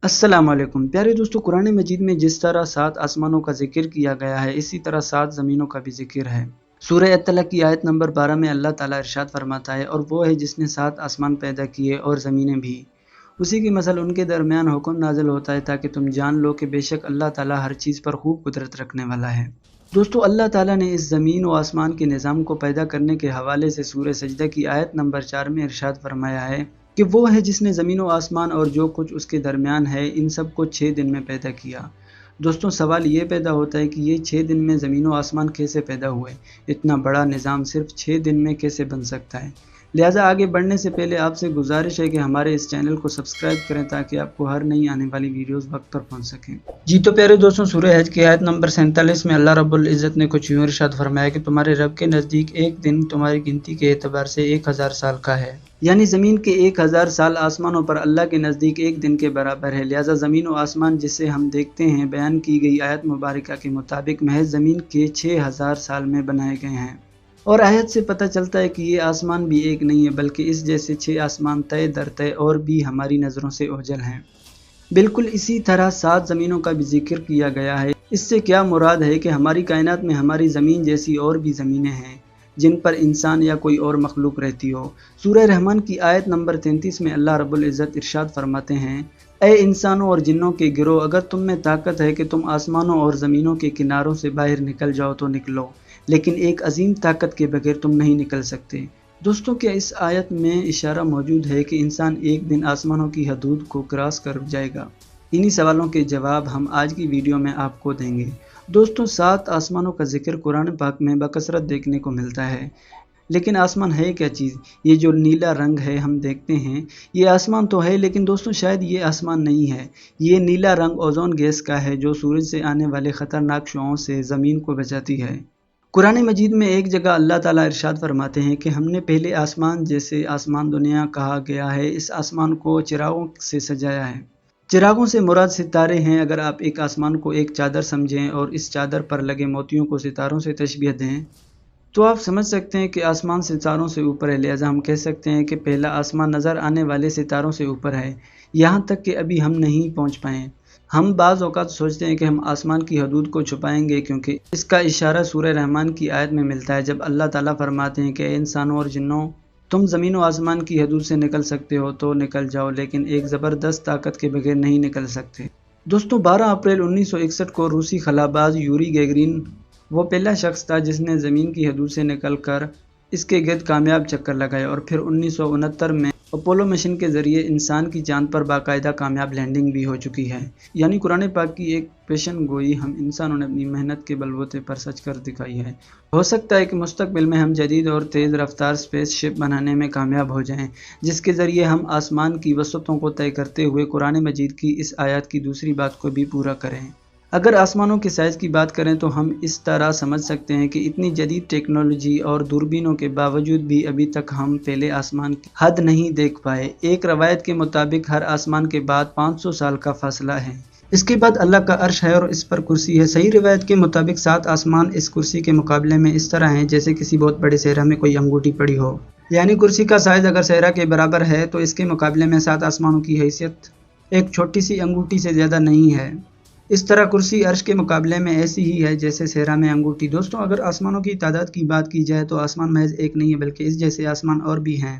अस्सलाम वालेकुम प्यारे दोस्तों, कुरान मजीद में जिस तरह 7 आसमानों का जिक्र किया गया है, इसी तरह 7 ज़मीनों का भी जिक्र है। सूरह अत-तलक की आयत नंबर 12 में अल्लाह ताला इरशाद फरमाता है, और वो है जिसने 7 आसमान पैदा किए और ज़मीनें भी। उसी की मसल उनके दरमियान हुक्म नाज़िल होता है ताकि तुम जान लो कि बेशक अल्लाह ताला हर चीज़ पर खूब कुदरत रखने वाला है। दोस्तों, अल्लाह ताला ने इस ज़मीन व आसमान के निज़ाम को पैदा करने के हवाले से सूरह सजदा की आयत नंबर 4 में इरशाद फरमाया है कि वो है जिसने ज़मीन व आसमान और जो कुछ उसके दरमियान है, इन सब को 6 दिन में पैदा किया। दोस्तों, सवाल ये पैदा होता है कि ये 6 दिन में ज़मीन व आसमान कैसे पैदा हुए? इतना बड़ा निज़ाम सिर्फ 6 दिन में कैसे बन सकता है? लिहाजा आगे बढ़ने से पहले आपसे गुजारिश है कि हमारे इस चैनल को सब्सक्राइब करें ताकि आपको हर नई आने वाली वीडियोस वक्त पर पहुंच सकें। जी तो प्यारे दोस्तों, सूरह हज की आयत नंबर 47 में अल्लाह रब्बुल इज़्ज़त ने कुछ यूं इरशाद फरमाया कि तुम्हारे रब के नज़दीक एक दिन तुम्हारी गिनती के एतबार से 1000 साल का है। यानी ज़मीन के 1000 साल आसमानों पर अल्लाह के नज़दीक एक दिन के बराबर है। लिहाजा ज़मीन व आसमान जिसे हम देखते हैं, बयान की गई आयत मुबारका के मुताबिक महज ज़मीन के 6000 साल में बनाए गए हैं। और आयत से पता चलता है कि ये आसमान भी एक नहीं है, बल्कि इस जैसे 6 आसमान तय दर तय और भी हमारी नज़रों से ओझल हैं। बिल्कुल इसी तरह 7 ज़मीनों का भी जिक्र किया गया है। इससे क्या मुराद है कि हमारी कायनात में हमारी ज़मीन जैसी और भी ज़मीनें हैं जिन पर इंसान या कोई और मखलूक रहती हो। सूरह रहमान की आयत नंबर 33 में अल्लाह रब्बुल इज़्ज़त इरशाद फरमाते हैं, ए इंसानों और जिन्नों के गिरोह, अगर तुम में ताकत है कि तुम आसमानों और ज़मीनों के किनारों से बाहर निकल जाओ तो निकलो, लेकिन एक अजीम ताकत के बगैर तुम नहीं निकल सकते। दोस्तों, क्या इस आयत में इशारा मौजूद है कि इंसान एक दिन आसमानों की हदूद को क्रॉस कर जाएगा? इन्हीं सवालों के जवाब हम आज की वीडियो में आपको देंगे। दोस्तों, 7 आसमानों का जिक्र कुरान पाक में बकसरत देखने को मिलता है, लेकिन आसमान है क्या चीज़? ये जो नीला रंग है हम देखते हैं, ये आसमान तो है, लेकिन दोस्तों शायद ये आसमान नहीं है। ये नीला रंग ओजोन गैस का है जो सूरज से आने वाले ख़तरनाक शुआओं से ज़मीन को बचाती है। कुरान मजीद में एक जगह अल्लाह ताला इरशाद फरमाते हैं कि हमने पहले आसमान, जैसे आसमान दुनिया कहा गया है, इस आसमान को चिरागों से सजाया है। चिरागों से मुराद सितारे हैं। अगर आप एक आसमान को एक चादर समझें और इस चादर पर लगे मोतियों को सितारों से तशबीह दें, तो आप समझ सकते हैं कि आसमान सितारों से ऊपर है। लिहाजा हम कह सकते हैं कि पहला आसमान नज़र आने वाले सितारों से ऊपर है, यहाँ तक कि अभी हम नहीं पहुँच पाए। हम बाज़ औक़ात सोचते हैं कि हम आसमान की हदूद को छुपाएंगे, क्योंकि इसका इशारा सूरह रहमान की आयत में मिलता है, जब अल्लाह ताला फरमाते हैं कि इंसानों और जिन्नों, तुम ज़मीन व आसमान की हदूद से निकल सकते हो तो निकल जाओ, लेकिन एक ज़बरदस्त ताकत के बगैर नहीं निकल सकते। दोस्तों, 12 अप्रैल 1961 को रूसी खलाबाज यूरी गैगरिन वो पहला शख्स था जिसने ज़मीन की हदूद से निकल कर इसके गिर्द कामयाब चक्कर लगाया, और फिर 1969 में अपोलो मिशन के ज़रिए इंसान की चांद पर बाकायदा कामयाब लैंडिंग भी हो चुकी है। यानी कुरान पाक की एक पेशन गोई हम इंसानों ने अपनी मेहनत के बलबूते पर सच कर दिखाई है। हो सकता है कि मुस्तकबिल में हम जदीद और तेज़ रफ्तार स्पेस शिप बनाने में कामयाब हो जाएं, जिसके ज़रिए हम आसमान की वसअतों को तय करते हुए कुरान मजीद की इस आयत की दूसरी बात को भी पूरा करें। अगर आसमानों के साइज़ की बात करें तो हम इस तरह समझ सकते हैं कि इतनी जदीद टेक्नोलॉजी और दूरबीनों के बावजूद भी अभी तक हम पहले आसमान की हद नहीं देख पाए। एक रवायत के मुताबिक हर आसमान के बाद 500 साल का फासला है। इसके बाद अल्लाह का अर्श है और इस पर कुर्सी है। सही रिवायत के मुताबिक 7 आसमान इस कुर्सी के मुकाबले में इस तरह हैं जैसे किसी बहुत बड़े सहरा में कोई अंगूठी पड़ी हो। यानी कुर्सी का साइज़ अगर सहरा के बराबर है तो इसके मुकाबले में 7 आसमानों की हैसियत एक छोटी सी अंगूठी से ज़्यादा नहीं है। इस तरह कुर्सी अर्श के मुकाबले में ऐसी ही है जैसे सहरा में अंगूठी। दोस्तों, अगर आसमानों की तादाद की बात की जाए तो आसमान महज एक नहीं है, बल्कि इस जैसे आसमान और भी हैं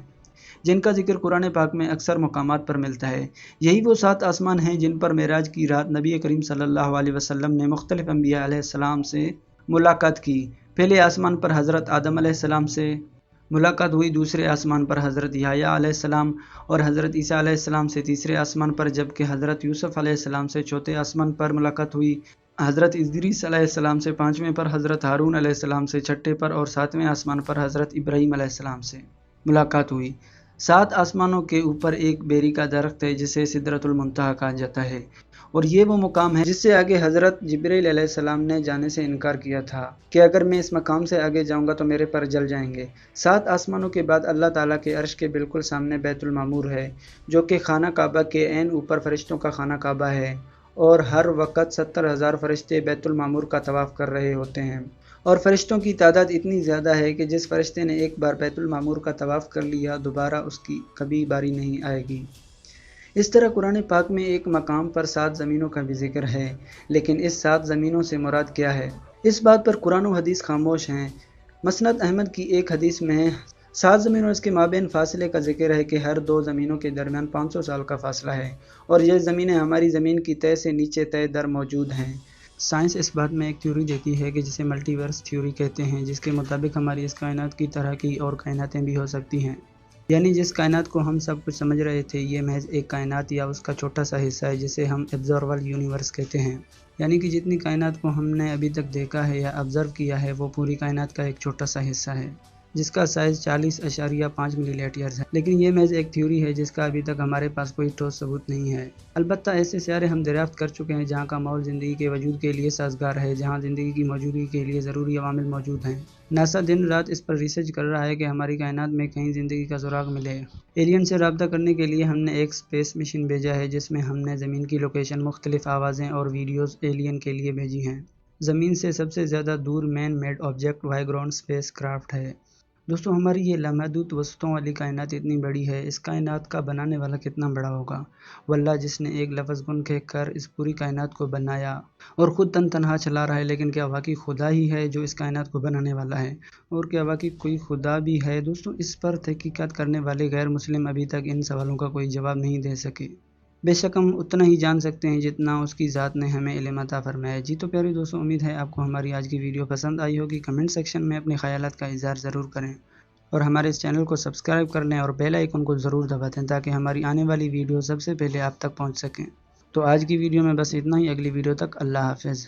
जिनका जिक्र कुरान पाक में अक्सर मकामात पर मिलता है। यही वो 7 आसमान हैं जिन पर मेराज की रात नबी करीम सल्लल्लाहु अलैहि वसल्लम ने मुख्तलिफ अंबिया अलैहिस्सलाम से मुलाकात की। पहले आसमान पर हज़रत आदम अलैहिस्सलाम से मुलाकात हुई, दूसरे आसमान पर हज़रत याह्या अलैहिस्सलाम और हज़रत ईसा अलैहिस्सलाम से तीसरे आसमान पर, जबकि हज़रत यूसुफ अलैहिस्सलाम से चौथे आसमान पर मुलाकात हुई, हज़रत इद्रीस अलैहिस्सलाम से पाँचवें पर, हज़रत हारून अलैहिस्सलाम से छठे पर और सातवें आसमान पर हज़रत इब्राहीम अलैहिस्सलाम से मुलाकात हुई। 7 आसमानों के ऊपर एक बेरी का दरख्त है जिसे सिदरतुल मुंतहा कहा जाता है, और ये वो मुकाम है जिससे आगे हज़रत जिब्रील अलैहिस्सलाम ने जाने से इनकार किया था कि अगर मैं इस मकाम से आगे जाऊंगा तो मेरे पर जल जाएंगे। 7 आसमानों के बाद अल्लाह ताला के अर्श के बिल्कुल सामने बैतुल मामूर है, जो कि खाना काबा के ऐन ऊपर फरिश्तों का खाना काबा है, और हर वक्त 70,000 फरिश्ते बैतुल मामूर का तवाफ़ कर रहे होते हैं। और फरिश्तों की तादाद इतनी ज़्यादा है कि जिस फरिश्ते ने एक बार बैतुल मामूर का तवाफ़ कर लिया, दोबारा उसकी कभी बारी नहीं आएगी। اس طرح قرآن پاک میں ایک مقام پر 7 زمینوں کا بھی ذکر ہے، لیکن اس 7 زمینوں سے مراد کیا ہے؟ اس بات پر قرآن و حدیث خاموش ہیں۔ مسند احمد کی ایک حدیث میں 7 زمین اور اس کے مابین فاصلے کا ذکر ہے کہ ہر 2 زمینوں کے درمیان 500 سال کا فاصلہ ہے، اور یہ زمینیں ہماری زمین کی تہہ سے نیچے تہہ در موجود ہیں۔ سائنس اس بات میں ایک تھیوری دیتی ہے کہ جسے ملٹی ورس تھیوری کہتے ہیں، جس کے مطابق ہماری اس کائنات کی طرح کی اور کائناتیں بھی ہو سکتی ہیں۔ یعنی جس کائنات کو ہم سب کچھ سمجھ رہے تھے، یہ محض ایک کائنات یا اس کا چھوٹا سا حصہ ہے جسے ہم ابزرول یونیورس کہتے ہیں۔ یعنی کہ جتنی کائنات کو ہم نے ابھی تک دیکھا ہے یا آبزرو کیا ہے، وہ پوری کائنات کا ایک چھوٹا سا حصہ ہے، جس کا سائز 40.5 ملی لیٹ ایئرز ہے۔ لیکن یہ محض ایک تھیوری ہے جس کا ابھی تک ہمارے پاس کوئی ٹھوس ثبوت نہیں ہے۔ البتہ ایسے سیارے ہم دریافت کر چکے ہیں جہاں کا ماحول زندگی کے وجود کے لیے سازگار ہے، جہاں زندگی کی موجودگی کے لیے ضروری عوامل موجود ہیں۔ ناسا دن رات اس پر ریسرچ کر رہا ہے کہ ہماری کائنات میں کہیں زندگی کا سراغ ملے۔ ایلین سے رابطہ کرنے کے لیے ہم نے ایک اسپیس مشن بھیجا ہے جس میں ہم نے زمین کی لوکیشن، مختلف آوازیں اور ویڈیوز ایلین کے لیے بھیجی ہیں۔ زمین سے سب سے زیادہ دور مین میڈ آبجیکٹ وائیگرونڈ اسپیس کرافٹ ہے۔ دوستو، ہماری یہ لامحدود وسعتوں والی کائنات اتنی بڑی ہے، اس کائنات کا بنانے والا کتنا بڑا ہوگا؟ واللہ جس نے ایک لفظ گن کہہ کر اس پوری کائنات کو بنایا اور خود تنہا چلا رہا ہے، لیکن کیا واقعی خدا ہی ہے جو اس کائنات کو بنانے والا ہے؟ اور کیا واقعی کوئی خدا بھی ہے؟ دوستو، اس پر تحقیقات کرنے والے غیر مسلم ابھی تک ان سوالوں کا کوئی جواب نہیں دے سکے۔ بے شک ہم اتنا ہی جان سکتے ہیں جتنا اس کی ذات نے ہمیں علم عطا فرمایا ہے۔ جی تو پیارے دوستو، امید ہے آپ کو ہماری آج کی ویڈیو پسند آئی ہوگی۔ کمنٹ سیکشن میں اپنے خیالات کا اظہار ضرور کریں، اور ہمارے اس چینل کو سبسکرائب کر لیں اور بیل آئیکن کو ضرور دبا دیں تاکہ ہماری آنے والی ویڈیو سب سے پہلے آپ تک پہنچ سکیں۔ تو آج کی ویڈیو میں بس اتنا ہی، اگلی ویڈیو تک اللہ حافظ۔